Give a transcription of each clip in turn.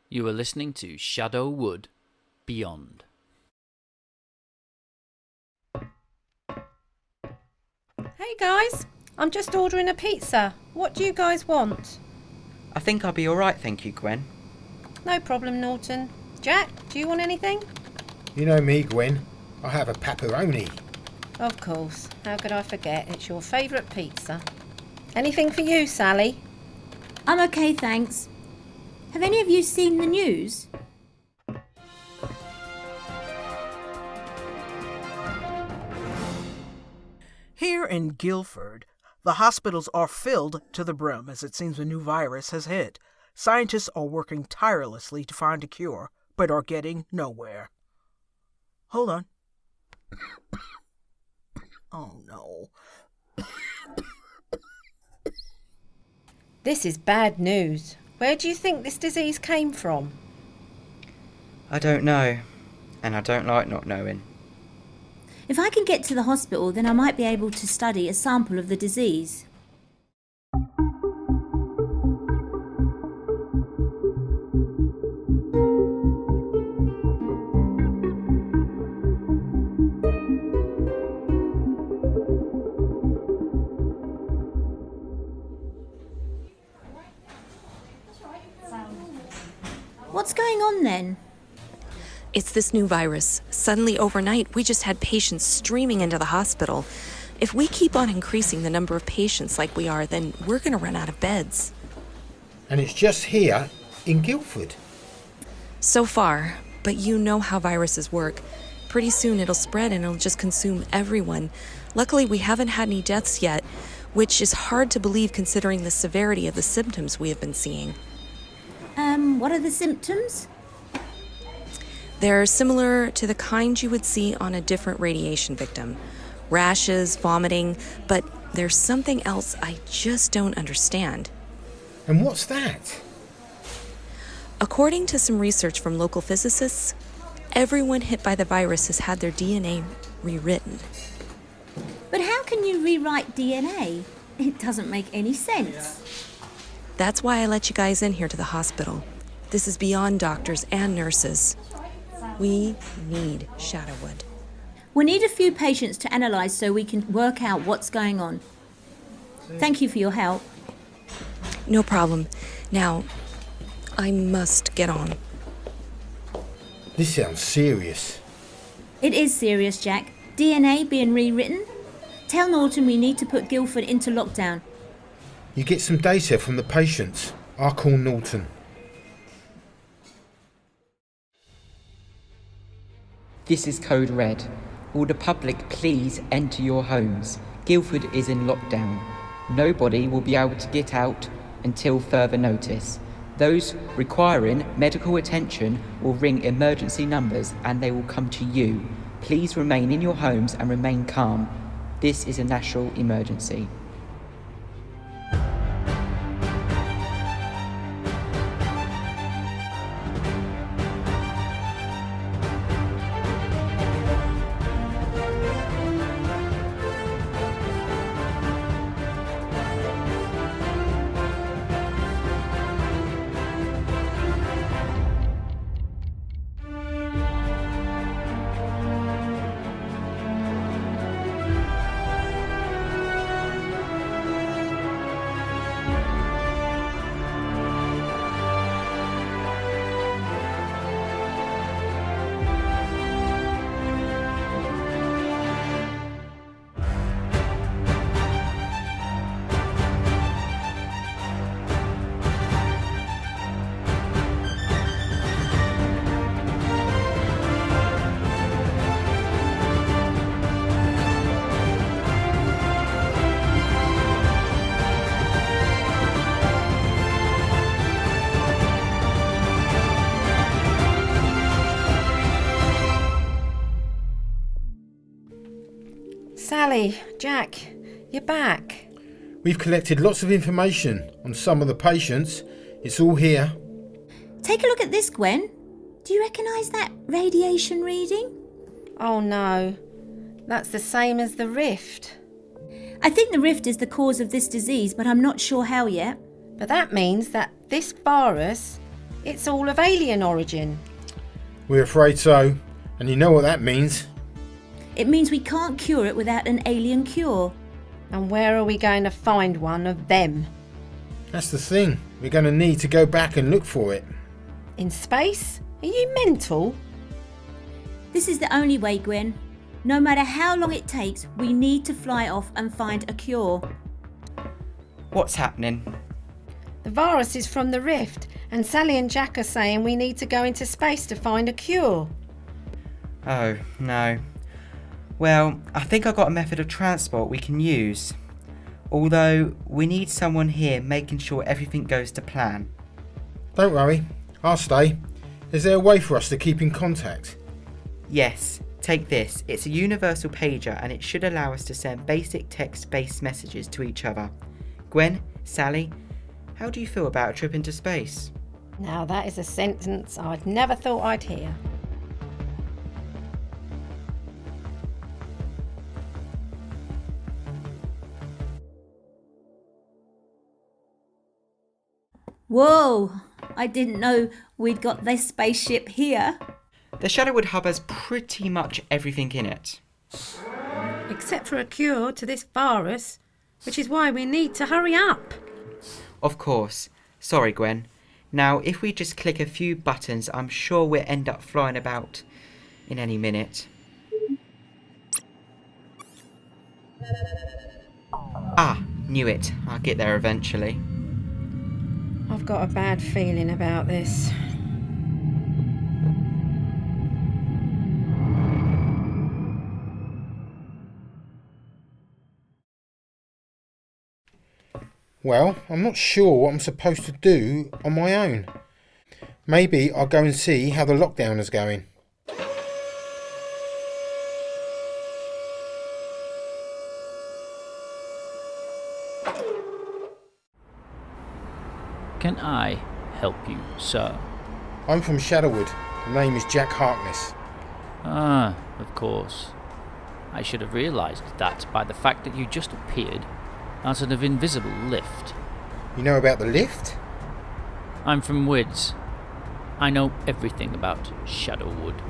You are listening to Shadow Wood Beyond. Hey guys, I'm just ordering a pizza. What do you guys want? I think I'll be alright, thank you, Gwen. No problem, Norton. Jack, do you want anything? You know me, Gwen. I have a pepperoni. Of course. How could I forget? It's your favourite pizza. Anything for you, Sally? I'm okay, thanks. Have any of you seen the news? Here in Guildford, the hospitals are filled to the brim as it seems a new virus has hit. Scientists are working tirelessly to find a cure, but are getting nowhere. Hold on. Oh no. This is bad news. Where do you think this disease came from? I don't know, and I don't like not knowing. If I can get to the hospital, then I might be able to study a sample of the disease. What's going on then? It's this new virus. Suddenly, overnight, we just had patients streaming into the hospital. If we keep on increasing the number of patients like we are, then we're going to run out of beds. And it's just here in Guildford. So far, but you know how viruses work. Pretty soon it'll spread and it'll just consume everyone. Luckily, we haven't had any deaths yet, which is hard to believe considering the severity of the symptoms we have been seeing. What are the symptoms? They're similar to the kind you would see on a different radiation victim. Rashes, vomiting, but there's something else I just don't understand. And what's that? According to some research from local physicists, everyone hit by the virus has had their DNA rewritten. But how can you rewrite DNA? It doesn't make any sense. That's why I let you guys in here to the hospital. This is beyond doctors and nurses. We need Shadowwood. We need a few patients to analyse so we can work out what's going on. Thank you for your help. No problem. Now, I must get on. This sounds serious. It is serious, Jack. DNA being rewritten? Tell Norton we need to put Guildford into lockdown. You get some data from the patients. I'll call Norton. This is Code Red. Will the public please enter your homes? Guildford is in lockdown. Nobody will be able to get out until further notice. Those requiring medical attention will ring emergency numbers and they will come to you. Please remain in your homes and remain calm. This is a national emergency. Sally, Jack, you're back. We've collected lots of information on some of the patients. It's all here. Take a look at this, Gwen. Do you recognise that radiation reading? Oh no, that's the same as the rift. I think the rift is the cause of this disease, but I'm not sure how yet. But that means that this virus It's all of alien origin. We're afraid so, and you know what that means. It means we can't cure it without an alien cure. And where are we going to find one of them? That's the thing. We're going to need to go back and look for it. In space? Are you mental? This is the only way, Gwen. No matter how long it takes, we need to fly off and find a cure. What's happening? The virus is from the rift, and Sally and Jack are saying we need to go into space to find a cure. Oh, no. Well, I think I've got a method of transport we can use. Although, we need someone here making sure everything goes to plan. Don't worry, I'll stay. Is there a way for us to keep in contact? Yes, take this. It's a universal pager and it should allow us to send basic text-based messages to each other. Gwen, Sally, how do you feel about a trip into space? Now that is a sentence I'd never thought I'd hear. Whoa! I didn't know we'd got this spaceship here. The Shadowwood hub has pretty much everything in it. Except for a cure to this virus, which is why we need to hurry up. Of course. Sorry, Gwen. Now, if we just click a few buttons, I'm sure we'll end up flying about in any minute. Ah, knew it. I'll get there eventually. I've got a bad feeling about this. Well, I'm not sure what I'm supposed to do on my own. Maybe I'll go and see how the lockdown is going. Can I help you, sir? I'm from Shadowwood. The name is Jack Harkness. Ah, of course. I should have realised that by the fact that you just appeared out of an invisible lift. You know about the lift? I'm from WIDS. I know everything about Shadowwood.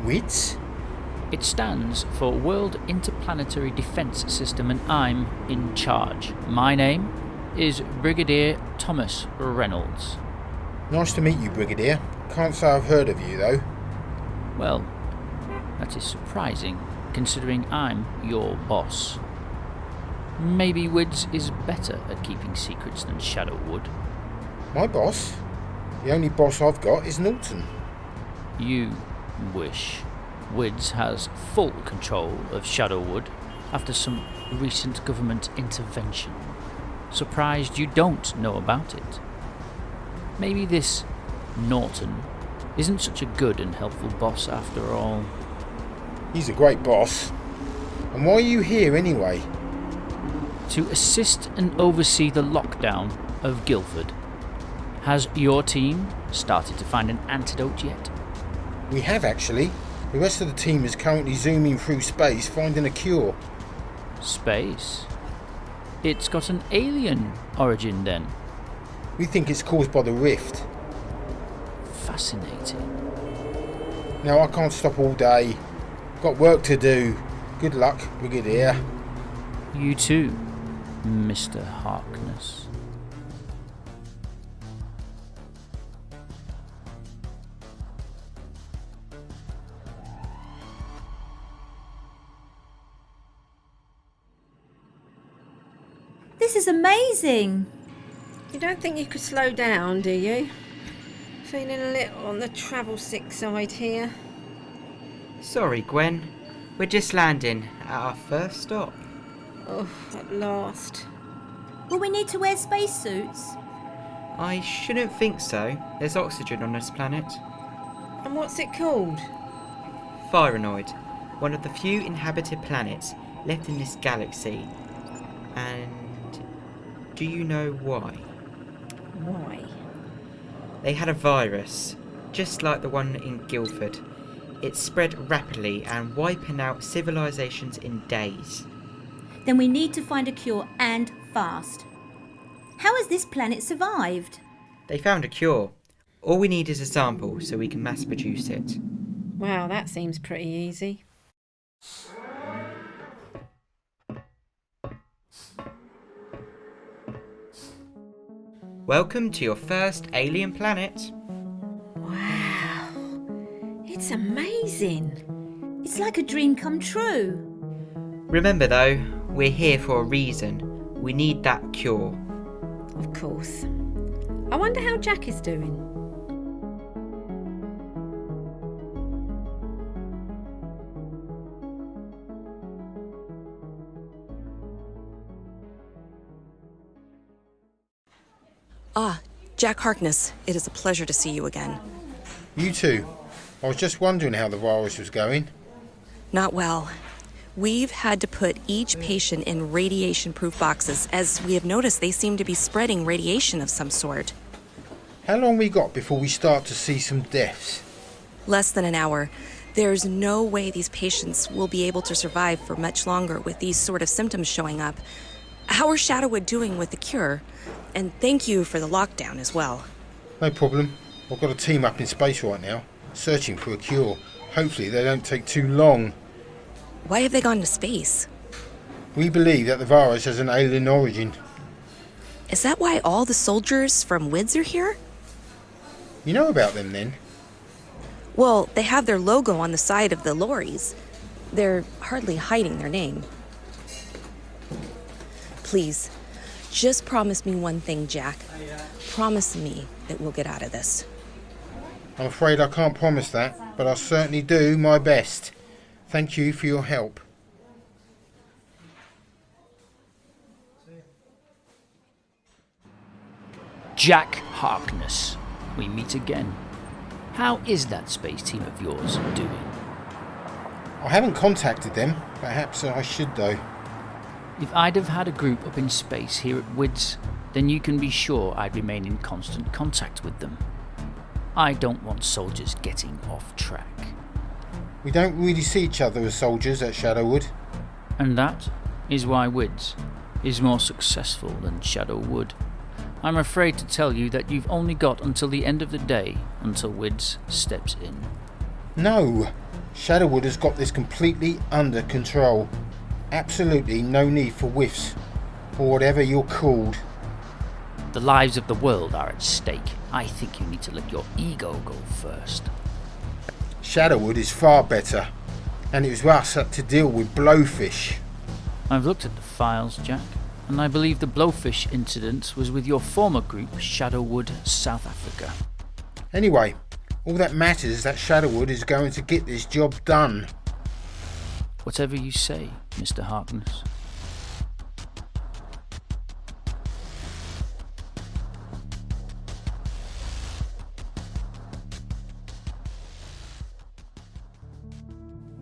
WIDS? It stands for World Interplanetary Defence System and I'm in charge. My name is Brigadier Thomas Reynolds. Nice to meet you, Brigadier. Can't say I've heard of you, though. Well, that is surprising, considering I'm your boss. Maybe WIDS is better at keeping secrets than Shadowwood. My boss? The only boss I've got is Norton. You wish. WIDS has full control of Shadowwood after some recent government intervention. Surprised you don't know about it. Maybe this Norton isn't such a good and helpful boss after all. He's a great boss. And why are you here anyway? To assist and oversee the lockdown of Guildford. Has your team started to find an antidote yet? We have, actually. The rest of the team is currently zooming through space finding a cure. Space? It's got an alien origin then. We think it's caused by the rift. Fascinating. Now I can't stop all day. Got work to do. Good luck, Brigadier. You too, Mr. Harkness. This is amazing. You don't think you could slow down, do you? Feeling a little on the travel sick side here. Sorry, Gwen. We're just landing at our first stop. Oh, at last. Will we need to wear spacesuits? I shouldn't think so. There's oxygen on this planet. And what's it called? Firenoid, one of the few inhabited planets left in this galaxy. And do you know why? Why? They had a virus, just like the one in Guildford. It spread rapidly and wiping out civilizations in days. Then we need to find a cure and fast. How has this planet survived? They found a cure. All we need is a sample so we can mass produce it. Wow, that seems pretty easy. Welcome to your first alien planet. Wow, it's amazing. It's like a dream come true. Remember though, we're here for a reason. We need that cure. Of course. I wonder how Jack is doing. Ah, Jack Harkness, it is a pleasure to see you again. You too. I was just wondering how the virus was going. Not well. We've had to put each patient in radiation-proof boxes, as we have noticed they seem to be spreading radiation of some sort. How long we got before we start to see some deaths? Less than an hour. There's no way these patients will be able to survive for much longer with these sort of symptoms showing up. How are Shadowwood doing with the cure? And thank you for the lockdown as well. No problem. I've got a team up in space right now, searching for a cure. Hopefully they don't take too long. Why have they gone to space? We believe that the virus has an alien origin. Is that why all the soldiers from WIDS are here? You know about them then? Well, they have their logo on the side of the lorries. They're hardly hiding their name. Please, just promise me one thing, Jack. Promise me that we'll get out of this. I'm afraid I can't promise that, but I'll certainly do my best. Thank you for your help. Jack Harkness, we meet again. How is that space team of yours doing? I haven't contacted them. Perhaps I should though. If I'd have had a group up in space here at WIDS, then you can be sure I'd remain in constant contact with them. I don't want soldiers getting off track. We don't really see each other as soldiers at Shadowwood. And that is why WIDS is more successful than Shadowwood. I'm afraid to tell you that you've only got until the end of the day until WIDS steps in. No! Shadowwood has got this completely under control. Absolutely no need for whiffs, or whatever you're called. The lives of the world are at stake. I think you need to let your ego go first. Shadowwood is far better, and it was us that to deal with Blowfish. I've looked at the files, Jack, and I believe the Blowfish incident was with your former group, Shadowwood South Africa. Anyway, all that matters is that Shadowwood is going to get this job done. Whatever you say, Mr. Harkness.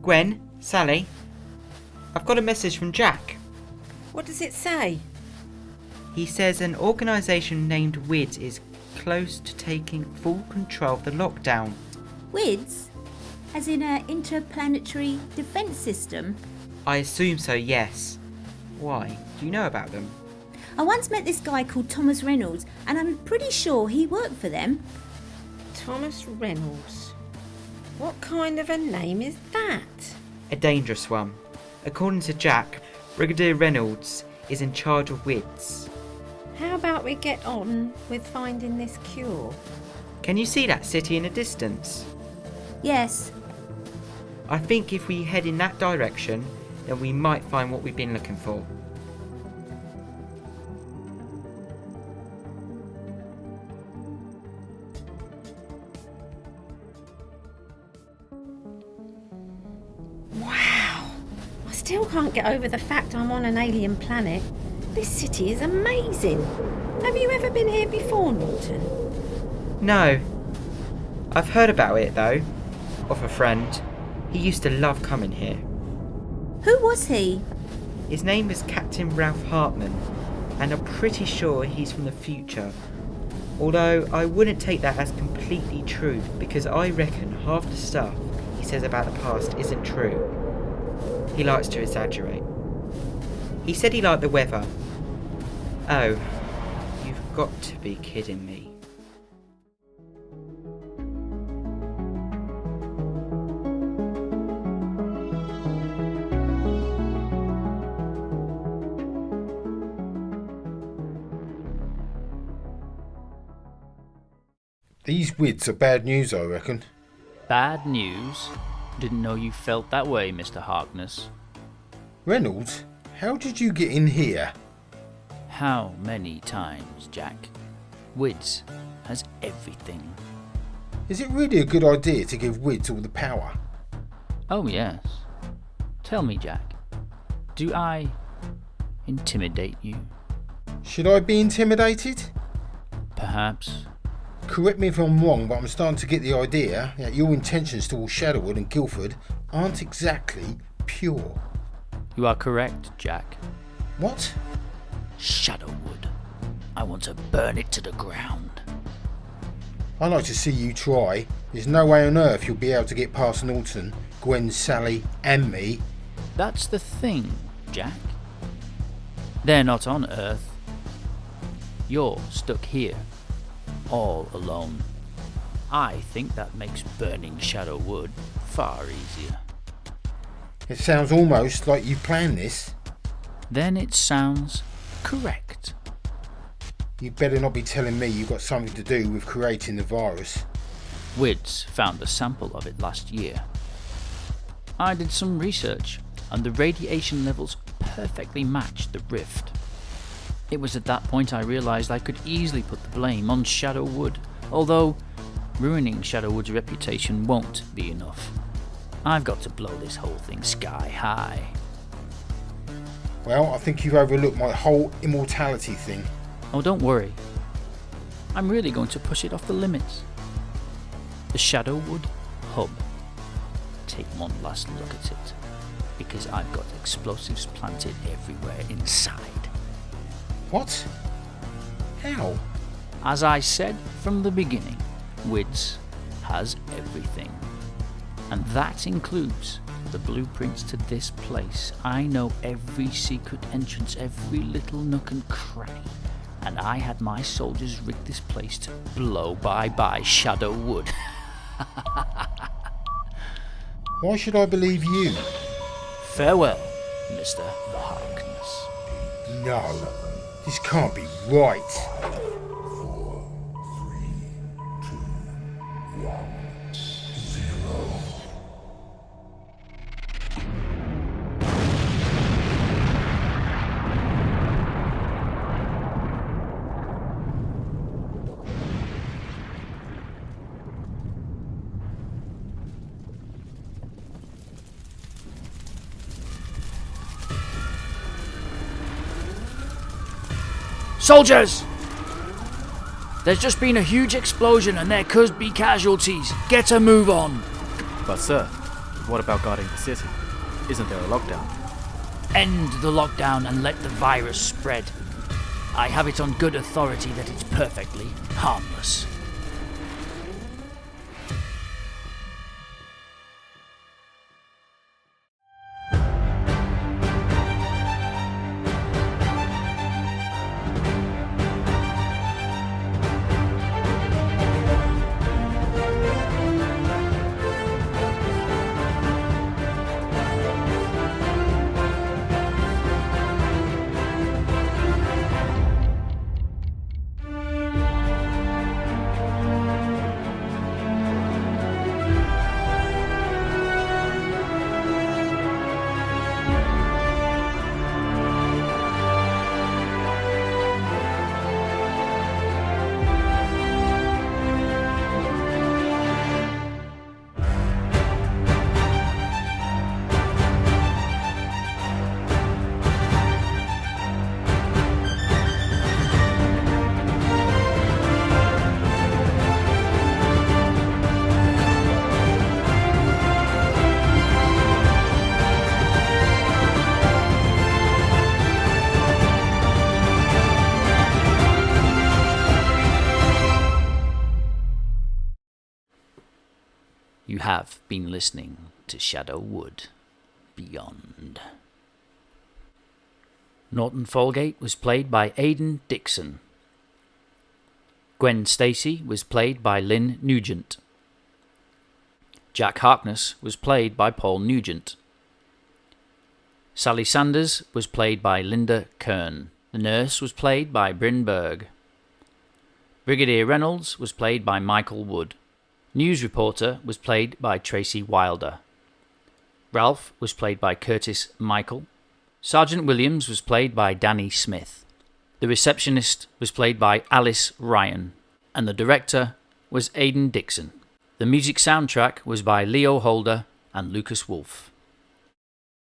Gwen, Sally, I've got a message from Jack. What does it say? He says an organisation named WIDS is close to taking full control of the lockdown. WIDS? As in an interplanetary defence system? I assume so, yes. Why? Do you know about them? I once met this guy called Thomas Reynolds, and I'm pretty sure he worked for them. Thomas Reynolds. What kind of a name is that? A dangerous one. According to Jack, Brigadier Reynolds is in charge of WIDS. How about we get on with finding this cure? Can you see that city in the distance? Yes. I think if we head in that direction, then we might find what we've been looking for. Wow! I still can't get over the fact I'm on an alien planet. This city is amazing. Have you ever been here before, Norton? No. I've heard about it though, of a friend. He used to love coming here. Who was he? His name is Captain Ralph Hartman, and I'm pretty sure he's from the future. Although I wouldn't take that as completely true, because I reckon half the stuff he says about the past isn't true. He likes to exaggerate. He said he liked the weather. Oh, you've got to be kidding me. These wids are bad news, I reckon. Bad news? Didn't know you felt that way, Mr. Harkness. Reynolds, how did you get in here? How many times, Jack? Wids has everything. Is it really a good idea to give wids all the power? Oh yes. Tell me, Jack, do I intimidate you? Should I be intimidated? Perhaps. Correct me if I'm wrong, but I'm starting to get the idea that your intentions towards Shadowwood and Guildford aren't exactly pure. You are correct, Jack. What? Shadowwood. I want to burn it to the ground. I'd like to see you try. There's no way on earth you'll be able to get past Norton, Gwen, Sally and me. That's the thing, Jack. They're not on Earth. You're stuck here, all alone. I think that makes burning Shadowwood far easier. It sounds almost like you planned this. Then it sounds correct. You better not be telling me you've got something to do with creating the virus. Wids found a sample of it last year. I did some research, and the radiation levels perfectly matched the rift. It was at that point I realised I could easily put the blame on Shadowwood, although ruining Shadowwood's reputation won't be enough. I've got to blow this whole thing sky high. Well, I think you've overlooked my whole immortality thing. Oh, don't worry. I'm really going to push it off the limits. The Shadowwood hub. Take one last look at it, because I've got explosives planted everywhere inside. What? How? As I said from the beginning, Wids has everything. And that includes the blueprints to this place. I know every secret entrance, every little nook and cranny. And I had my soldiers rig this place to blow bye-bye Shadowwood. Why should I believe you? Farewell, Mr. Harkness. No, this can't be right. Soldiers! There's just been a huge explosion and there could be casualties. Get a move on. But sir, what about guarding the city? Isn't there a lockdown? End the lockdown and let the virus spread. I have it on good authority that it's perfectly harmless. You have been listening to Shadowwood Beyond. Norton Folgate was played by Aidan Dixon. Gwen Stacy was played by Lynn Nugent. Jack Harkness was played by Paul Nugent. Sally Sanders was played by Linda Kern. The nurse was played by Bryn Berg. Brigadier Reynolds was played by Michael Wood. News reporter was played by Tracy Wilder. Ralph was played by Curtis Michael. Sergeant Williams was played by Danny Smith. The receptionist was played by Alice Ryan. And the director was Aidan Dixon. The music soundtrack was by Leo Holder and Lucas Wolfe.